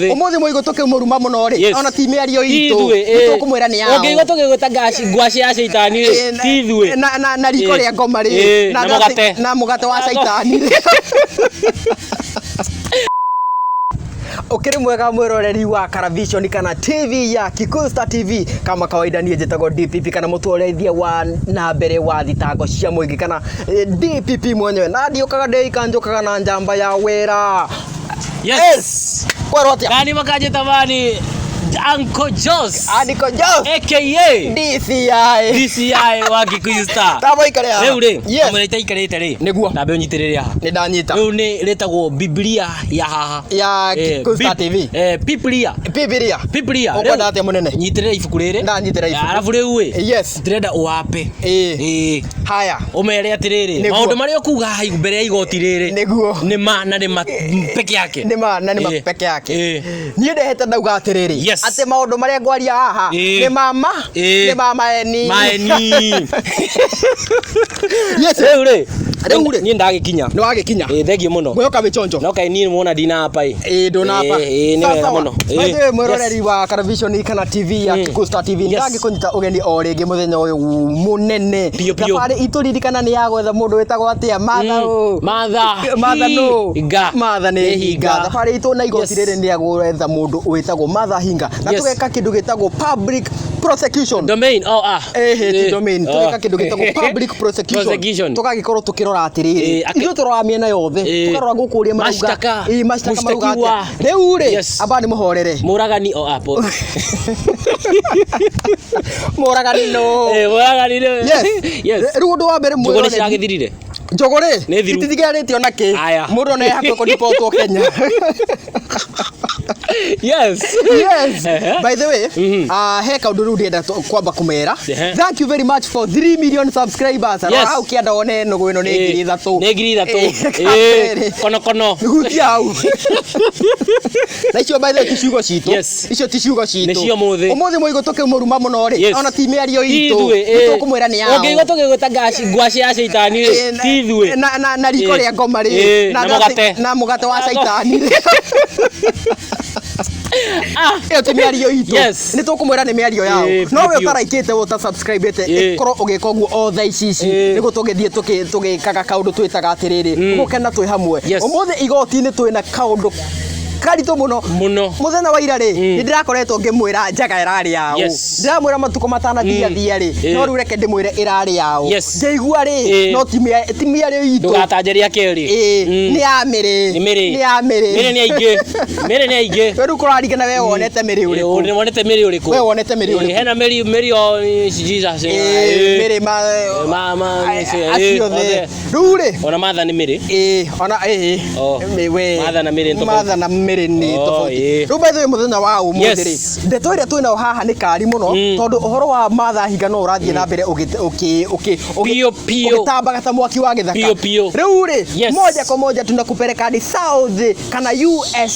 Umuthi mwigo tuke muruma muno ri ona ti miario itu tukumwira ni yao ongigo tukiguta ngwaci ya shaitani ti thwe na riko ria ngoma ri na mugate wa shaitani ri Ukiri mwega mwiroreri wa Karavision kana TV ya Kikuyunewstv TV kama kawaida nie njetago DPP kana mutorethia wa na mbere wa thitango cia mwingi kana DPP mwenyewe na ndiokaga ndekanjokaga na njamba ya wera. Yes. Kwarotia. Nani makaje tabani Uncle Jos. Uncle Jos. AKA DCI wa Kikuyunewstv. Tabo ikare ha. Reure. Amereta ikarete ri. Niguo. Nabe unyitirire ha. Ni ndanyita. Riu ni retagwo Biblia ya haha. Ya Kikuyunewstv TV. Biblia. Okwenda atia munene. Nyitirire ibuku riri. Ndanyitira ibuku. Arabu riu we. Yes. Ndirenda uwape. Haya. Umere atiriri. Maundu mari okuga ha mbere ya igoti riri. Niguo. Ni ma na ni peke yake. Ni ma na ni peke yake. Nie ndehete ndauga atiriri. Ate maundu maria ngwaria haha ni mama eni Yes reure ni ndagikinya ni wagikinya thengio muno mwoka bichonjo no kai ni muona dina hapa ndona hapa ni wega muno wewe mwiroreri wa Karavision kana TV ya Kikuyunewstv TV ndagi kunyita ugeni o ringi muthenya uyu munene tafari ituririkana ni ya gwetha mundu wetagwo atia matha no matha ni hinga tafari itu na igoti riri ni ya gwetha mundu wetagwo matha hinga na tugeka kindu gitagwo public prosecution domain domain tugeka kindu gitagwo public prosecution tugagikorwo tukirora atiriri ithu turora miena yothe tukarora gukuria mashtaka maruga riu ri aba ni muhorere muragani apo muragani no yes riu ndu wa mbere mwiroreri ciragithirire njogore itithigarite ona ki mundu na yakwe ko report Kenya. Yes. By the way, he kaundu riu ndienda kwamba kumera. Thank you very much for 3 million subscribers. Au kianda one nugu ino ni 3 kono huti au na icio by the way tishugo citu icio tishugo citu nicio muthi mwigo tuke muruma muno ri ona ti miario itu tukumwira ni yao ongigo tukiguta ngwaci ya shaitani ti thwe na riko ria ngoma ri na mugate wa shaitani ri eti miario itu ni tukumwira ni miario yao no we utaraikite uta subscribe ite ikoro ugeka guo o tha ici nigo tugithie tugikaga kaundu twitaga atiriri gukena twi hamwe umuthi igoti ni twina kaundu karito muno muthenya wa ira ri ndirakoretwo ngimwira njaga irari yao ndiramwira matuko matana thia ri no riu reke ndimwire irari yao ngeigua ri no timia ri itu ndugatanjeria keri ni amiri ni aige riu kurarigana we wonete miri uriku wonete miri uriku we wonete miri uriku hena miri o Jesus miri mama asiothe riu ri ona matha ni miri ona we matha na miri miri ni tofauti riu by the way muthenya wa umuthi ri ndeto iria twina haha ni kari muno tondu uhoro wa matha hinga no urathie na mbere ukitamba ta mwaki wa githaka riu ri moja kwa moja tunakupeleka hadi South kana USA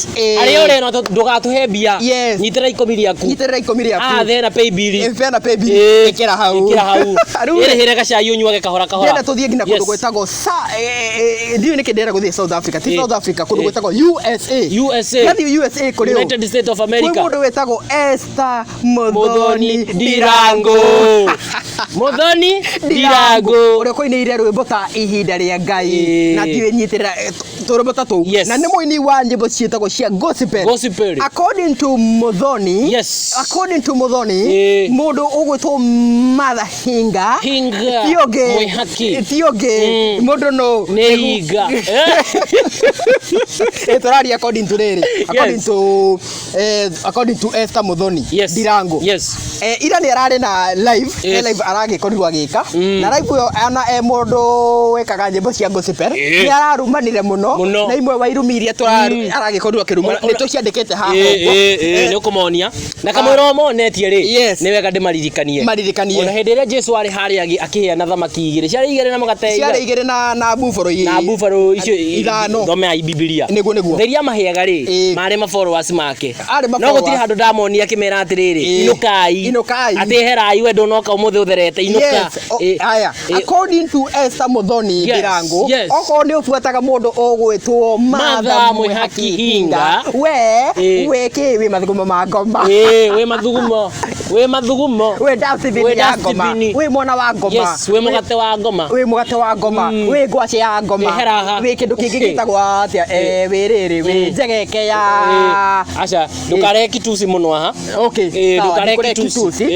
ari ore no ndugatuhe mbia nyitira ikomi riaku thena pay bill ikira hau ire hire gacai unyuage kahora ndenda tuthie ngina kundu gwetagwo ndiu ni kindera guthie South Africa kundu gwetagwo USA Nadi USA kuri United States of America. Kwa mundu wetagwo Esther Modoni Dirango. Modoni Dirango. Uri ko ine rwimbo ta ihinda ria Ngai na tiwe nyitirira turumbo ta tu. Na ni muini wa nyimbo cietagwo cia gospel. According to Modoni, mundu ugwitwo Mother Hinga. Tioge. Mundu no. Ne Hinga. Etorari according to rere. According to Esther Modoni Dirango. Ira ni arari na live arage korirwa gika na live yo ana mundu wekaga nyimbo cia gospel ni ararumanire muno na imwe wa irumiria arage korirwa kiruma ni tuciandikite haha ni ukumonia na kamwiro monetie ri ni wega ndimaririkanie ona hindi ria Jesu ari hari akihia na thamaki igire ciari igire na mugate na buffalo icio ithano thome ai Biblia niguo theria mahiaga ri mari ma followers make no gutiri handu ndamonia kimera atiriri inukai ati herai we ndonoka umuthi uthere wongerete inuka aya according to Esther Muthoni Ngirango oko ni ufuataga mundu ogwitwo Martha Mwihaki Hinga we ki we mathugumo ma ngoma we mathugumo we dance ya ngoma we mwana wa ngoma yes we mugate wa ngoma we ngwaci ya ngoma we kindu kingi gitagwo atia wiriri we njegeke ya acha ndukare kitusi muno ha okay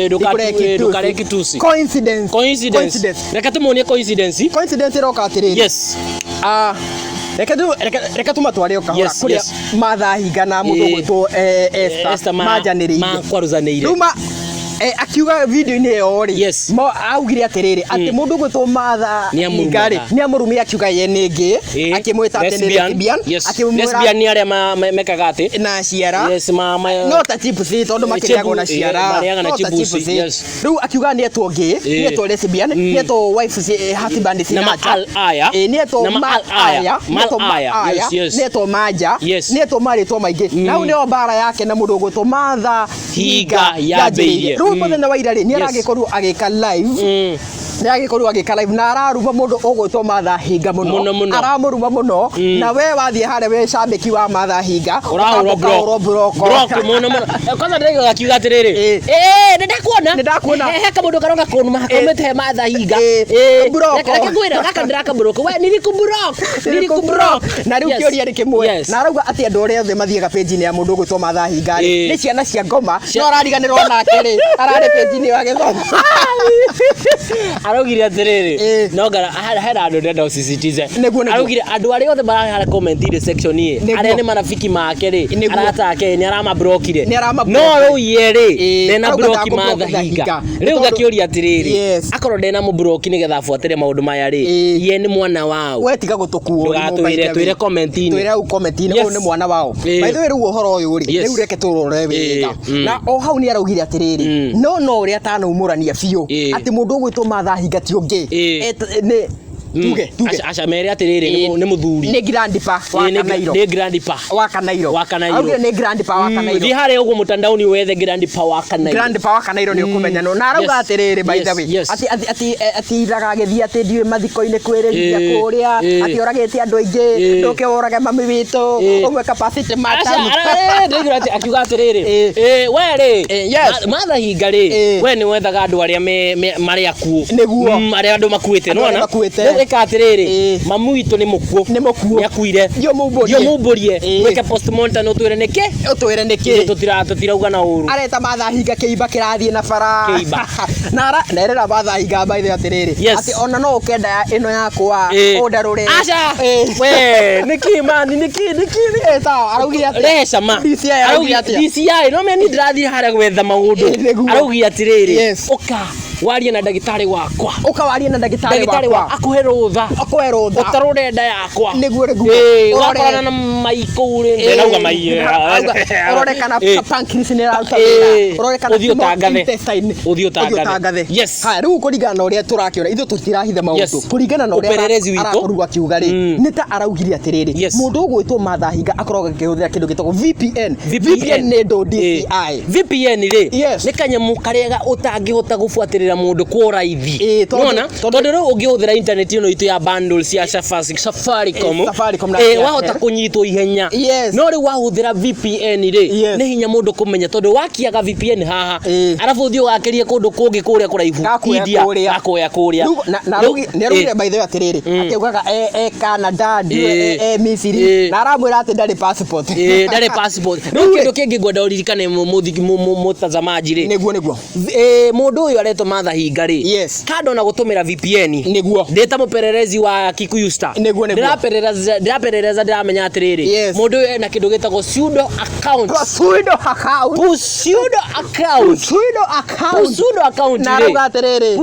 ndukare kitusi coincidence reka tumuonie coincidence iroka atiriri yes reka tumatware okahora kuria Martha Hinga na mundu gwitwo Esther majaniriire makwaruzaniire ruma akiuga video-inĩ ĩyo rĩ augire atiriri ati mundu gwitwo Martha Hinga rĩ ni amurumia akiuga ye nĩ ngĩ akimwita ati nĩ lesbian lesbian ni aria mekaga ati na ciara no ta chipusi tondu makiriaga na ciara na chipusi riu akiuga ni etwo ngĩ ni etwo lesbian ni etwo wife husband na aya ni etwo aya ni etwo maja ni etwo maritwo maingi na nĩ mbara yake na mundu gwitwo Martha Hinga yambĩrĩirie muthenya wa ira ri ni aragikorwo agika live na araruma mundu ogwitwo Martha Hinga muno aramuruma muno na we wathie hare we shambiki wa Martha Hinga urahurwo broko muno kwanza ndego akiuga atiriri ndakuona heka mundu karonga kunuma hakomete Martha Hinga akakwira gaka ndiraka broko we niliku broko na riu kioria ri kimwe na arauga ati andu ore othe mathiega page-ini ya mundu ogwitwo Martha Hinga ni ciana cia ngoma no arariganirwo nake ri arari page-ini wa githomo arugire atiriri no ngara hera andu ndenda usisitize arugire andu ari othe marahara comment ile section ye aria ni marafiki make ri arata ake ni arama blockire no ru yeri ndena block Martha Hinga riu gakioria atiriri akorwo ndena mu block ni getha afuatire maundu maya ri ye ni mwana wao we tiga gutukuo twire comment-ini u ni mwana wao by the way ru uhoro uyu ri riu reke turore wega na o hau ni araugire atiriri no uri atana umurania biu ati mundu gwitwo Martha Hinga ti ungi tuge acha mere atiriri ni muthuri ni grandpa wa Kanairo auge ni grandpa wa Kanairo thi hare ugo mutandaoni wethe grandpa wa Kanairo ni ukumenya no na arauga atiriri by the way ati iraga githia ati ndiwe mathiko-ini kwiriria kuria ati oragite andu aingi nduke orage mami witu umwe capacity matamu akiuga atiriri we ri Martha Hinga ri we ni wethaga andu aria mari akuo niguo aria andu makuite nona katiriri mamu witu ni mukuo yakuire yo mumburie weke postmortem utwire niki tutirauga na uru areta Martha Hinga kiiba kirathie na bara na erera Martha Hinga by the atiriri ati ona no ukenda ino yakwa undarure acha we niki ta araugira ati resha ma DCI no me ni ndirathie hare gwetha maundu araugira atiriri uka warie na ndagitari wakwa akuhe rutha utarure nda yakwa niguo wakorana na maikure ndauga mai urore kana pancreas ni raruta urore kana uthio tangathe yes ha riu kuringana na uria turakiona ithu tutirahitha maundu kuringana na uria arakorwo akiuga ri ni ta araugire atiriri mundu ugwitwo Martha Hinga akorwo akihuthira kindu gitagwo VPN ni ndo DCI VPN ri ni kanyamu kariega utangihota gufuatirira mundu kwa raithi nona tondu riu ungihuthira internet ino itu ya bundles ya Safaricom wahota kunyitwo ihenya no riu wahuthira VPN ri ni hinya mundu kumenya tondu wakiaga VPN haha arafu uthio wakirie kundu kungi kuria kuraihu India akoya kuria na ni arugire by the way atiriri akiugaga Canada Misiri na aramwira ati ndari passport no kindu kingi ngwenda uririkane mutazamaji ri niguo mundu uyu aretwo Martha Hinga ri kando na gutumira VPN niguo ndeta mupererezi wa Kikuyu Star ndiraperereza ndiramenya atiriri mundu uyu ena kindu gitagwo pseudo account na ruga atiriri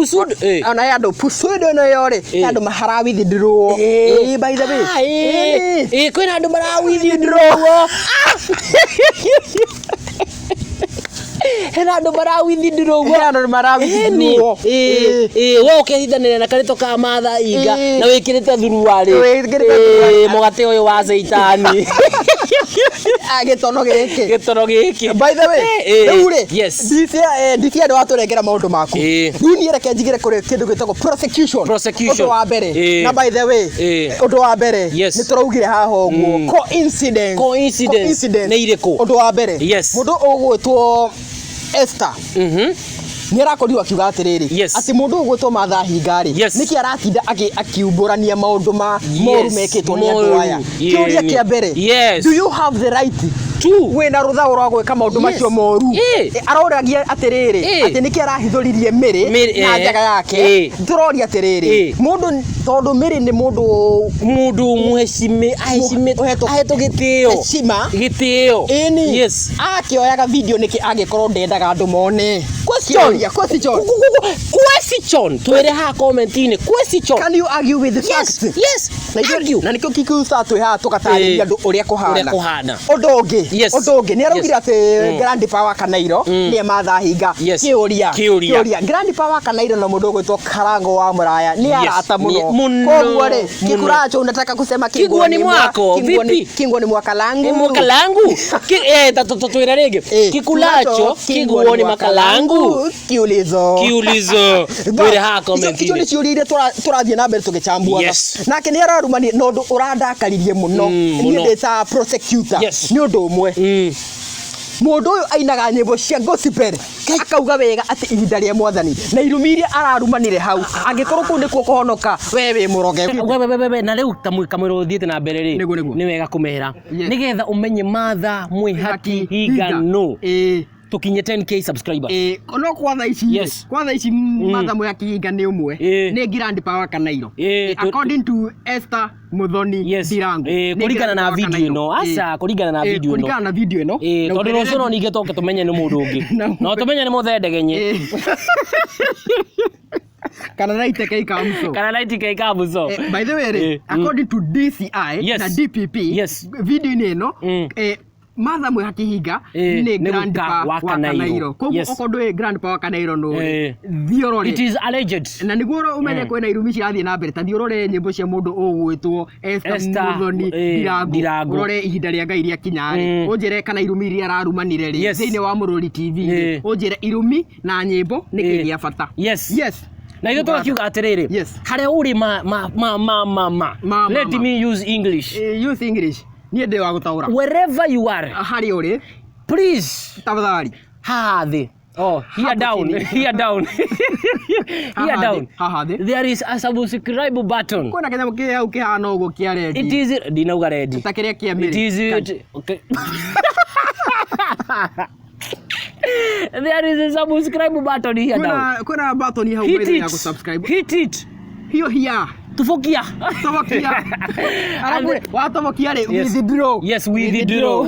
ona yandu pseudo no yore yandu mahara withdraw by the way kwina andu mara withdraw hena andu mara withdraw we ukehithanira na karito ka Martha Hinga na wikirite thuruari mugate uyu wa seitani Gitono giki. By the way, yes. Ndisi ndo waturengera maundu maku. Riu ni reke njigire kuri kindu gitagwo prosecution. Undu wa mbere. Na by the way, undu wa mbere ni turaugire haha uguo coincidence. Ni iriko. Undu wa mbere. Mundu ugwitwo Esther. Ni arakorirwo akiuga atiriri ati mundu ugwitwo Matha Hinga ri niki aratinda akiumburania maundu moru mekitwo ni andu aya. Kiuria kia mbere, do you have the right wena rutha urwa gwika maundu macio moru? Aroragia atiriri ati niki arahithuririe Miri na njaga yake. Turoria atiriri mundu tondu Miri ni mundu aheto gitio gitio akioyaga video niki agikorwo ndendaga andu mone. Question twere ha comment ini question. Can you argue with the facts? Yes, argue. Na nikio Kikuyu start we ha tukatariria andu uria kuhana. Undu ungi ni araugire ati grandpa wa Kanairo ni Matha Hinga. Kiuria grandpa wa Kanairo na mundu gwitwo Karango wa Muraya ni arata muno. Koguo ri Kikuracho unataka kusema Kingwa ni mwako vipi? Kingwa ni mwaka langu twira ringi Kikulacho Kingwa ni mwaka langu. Kiulizo twire ha comment ini icio ciurire turathie na mbere tugichambua nake ni ararumani nondu urandakaririe muno ni ndeta prosecutor ni undu umwe mundu uyu ainaga nyimbo cia gospel akauga wega ati ihinda ria Mwathani na irumirie ararumanire hau angikorwo ku ndikuo kuhonoka wewe muroge na riu kamwiro uthiete na mbere ri ni wega kumehera nigetha umenye Matha Mwihaki Hinga no tukinye 10k subscribers no kwa tha ici Matha Mwihaki Hinga ni umwe ni grandpa wa Kanairo according to Esther Muthoni Ndirangu kurigana na video ino kurigana na video ino tondu rucio no ninge toke tumenye ni mundu ungi no tumenye ni muthendegenye kana naite kai kamuso. By the way, according to DCI na DPP video ino Matha Mwihaki Hinga ni grandpa wa Kanairo. Koguo okondu grandpa wa Kanairo no thiorore. It is alleged. Na niguo umenye kwena irumi cirathie na mbere ta thiorore nyimbo cia mundu ugwitwo Esther Muthoni Ndirangu. Urore ihinda ria Ngai ria kinyari. Unjire kana irumi ria ararumanire ri thiine wa Mururi TV. Unjire irumi na nyimbo niki gia bata. Yes. Na ithu tukiuga atiriri haria uri let me use English. Use English. Ni ndi wa gutaura. Wherever you are. Hari uri. Please. Tafadhali. Here down. There is a subscribe button. Kuna kenya mkia ukihana ugo kia red. It is dinauga red. Takiria kia Miri. It is okay. There is a subscribe button here down. Kuna button here ubele ya kusubscribe. Hit it. Hiyo here. Tufokia. Alafu watobokia re withdraw. Yes, withdraw.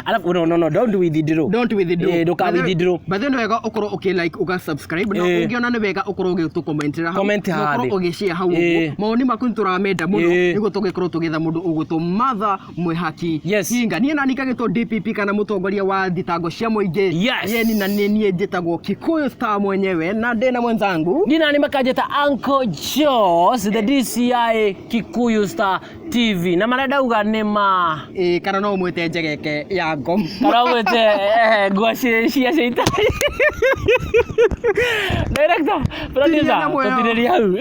Alafu no, don't withdraw. Don't withdraw. Doka withdraw. But then wega ukoro like uga subscribe na ungiona ni wega ukoro ugitu commentira hau. Ukoro ugishare hau. Maoni maku turamenda muno nigo tugikoro tugitha mundu ugutu Matha Mwihaki Hinga. Ni nani kagitwo DPP kana mutongoria wa thitango cia muingi. Yeni na ni njitagwo Kikuyu star mwenyewe na ndena mwenzangu. Ni nani makajeta Uncle Joe the DCI Kikuyu Star TV na marenda uga nima kana no mwete njegeke ya ngom kana mwete ngwaci cia ciita director producer tutiriri hau